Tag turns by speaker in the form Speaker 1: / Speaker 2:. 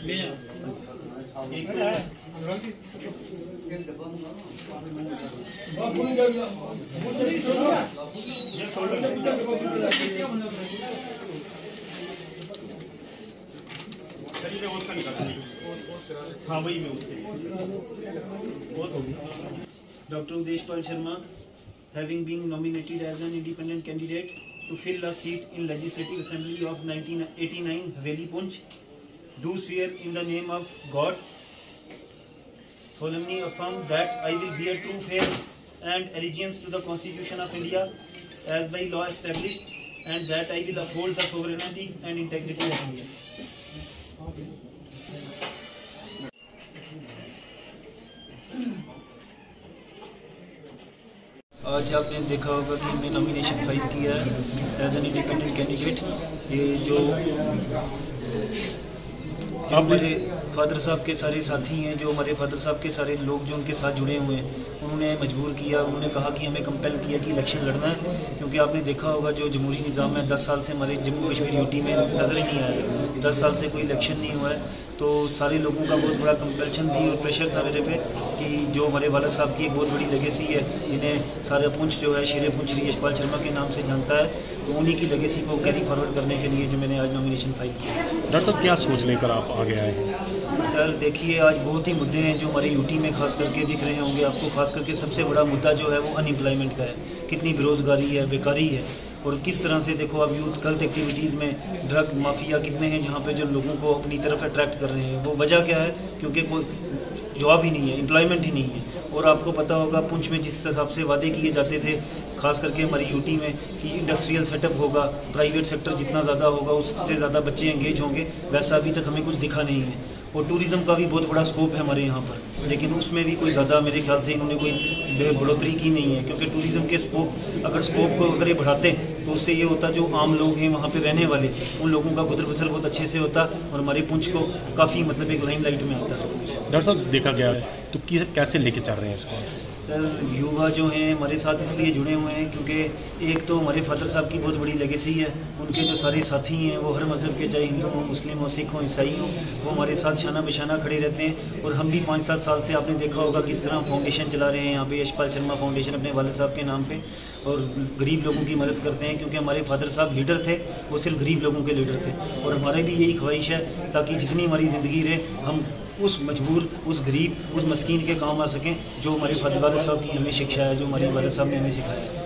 Speaker 1: हाँ वही में बहुत होगी। Dr. Udeshpal Sharma, having been nominated as an independent candidate to fill a seat in Legislative Assembly of 1989 Haveli Poonch, do swear in the name of God, solemnly affirm that I will bear true faith and allegiance to the Constitution of India as by law established, and that I will uphold the sovereignty and integrity of India. आज आपने देखा होगा कि हमने nomination file किया है as an independent candidate. ये जो हमारे फादर साहब के सारे साथी हैं, जो हमारे फादर साहब के सारे लोग जो उनके साथ जुड़े हुए हैं, उन्होंने मजबूर किया, उन्होंने कहा कि हमें कंपेल किया कि इलेक्शन लड़ना है। क्योंकि आपने देखा होगा जो जमहूरी निज़ाम है 10 साल से हमारे जम्मू कश्मीर यूटी में नजर ही नहीं आया, 10 साल से कोई इलेक्शन नहीं हुआ है। तो सारे लोगों का बहुत बड़ा कंपल्शन थी और प्रेशर था मेरे पे कि जो हमारे वालिद साहब की एक बहुत बड़ी लेगेसी है, जिन्हें सारा पुंछ जो है शेर पुंछ यशपाल शर्मा के नाम से जानता है, तो उन्हीं की लेगेसी को कैरी फॉरवर्ड करने के लिए जो मैंने आज नॉमिनेशन फाइल किया।
Speaker 2: डॉक्टर साहब क्या सोच लेकर आप आगे आए हैं?
Speaker 1: सर देखिए, आज बहुत ही मुद्दे हैं जो हमारे यूटी में खास करके दिख रहे होंगे आपको। खास करके सबसे बड़ा मुद्दा जो है वो अनएम्प्लॉयमेंट का है, कितनी बेरोजगारी है, बेकारी है, और किस तरह से देखो आप यूथ गलत एक्टिविटीज़ में ड्रग माफिया कितने हैं जहाँ पे जो लोगों को अपनी तरफ अट्रैक्ट कर रहे हैं। वो वजह क्या है? क्योंकि कोई जॉब ही नहीं है, एम्प्लॉयमेंट ही नहीं है। और आपको पता होगा पुंछ में जिस हिसाब से वादे किए जाते थे खास करके हमारी यूटी में कि इंडस्ट्रियल सेटअप होगा, प्राइवेट सेक्टर जितना ज़्यादा होगा उससे ज़्यादा बच्चे एंगेज होंगे, वैसा अभी तक हमें कुछ दिखा नहीं है। और टूरिज्म का भी बहुत बड़ा स्कोप है हमारे यहाँ पर, लेकिन उसमें भी कोई ज़्यादा मेरे ख्याल से इन्होंने कोई बढ़ोतरी की नहीं है। क्योंकि टूरिज्म के स्कोप को अगर ये बढ़ाते तो उससे ये होता जो आम लोग हैं वहाँ पे रहने वाले, उन लोगों का गुजर बसर बहुत अच्छे से होता और हमारे पुंछ को काफ़ी मतलब एक लाइमलाइट में आता।
Speaker 2: डॉक्टर साहब देखा गया तो कैसे लेके चल रहे हैं इसको?
Speaker 1: सर युवा जो हैं हमारे साथ इसलिए जुड़े हुए हैं क्योंकि एक तो हमारे फादर साहब की बहुत बड़ी लेगेसी है, उनके जो सारे साथी हैं वो हर मज़हब के, चाहे हिंदू हो, मुस्लिम हो, सिख हो, ईसाई हो, वो हमारे साथ शाना बिशाना खड़े रहते हैं। और हम भी 5-7 साल से आपने देखा होगा किस तरह फाउंडेशन चला रहे हैं यहाँ पे, यशपाल शर्मा फाउंडेशन अपने वालिद साहब के नाम पे, और गरीब लोगों की मदद करते हैं। क्योंकि हमारे फादर साहब लीडर थे, वो सिर्फ गरीब लोगों के लीडर थे, और हमारे भी यही ख्वाहिश है ताकि जितनी हमारी ज़िंदगी रहे हम उस मजबूर, उस गरीब, उस मस्कीन के काम आ सकें जो हमारे फादर साहब की हमें शिक्षा है, जो हमारे वालिद साहब ने हमें सिखाया है।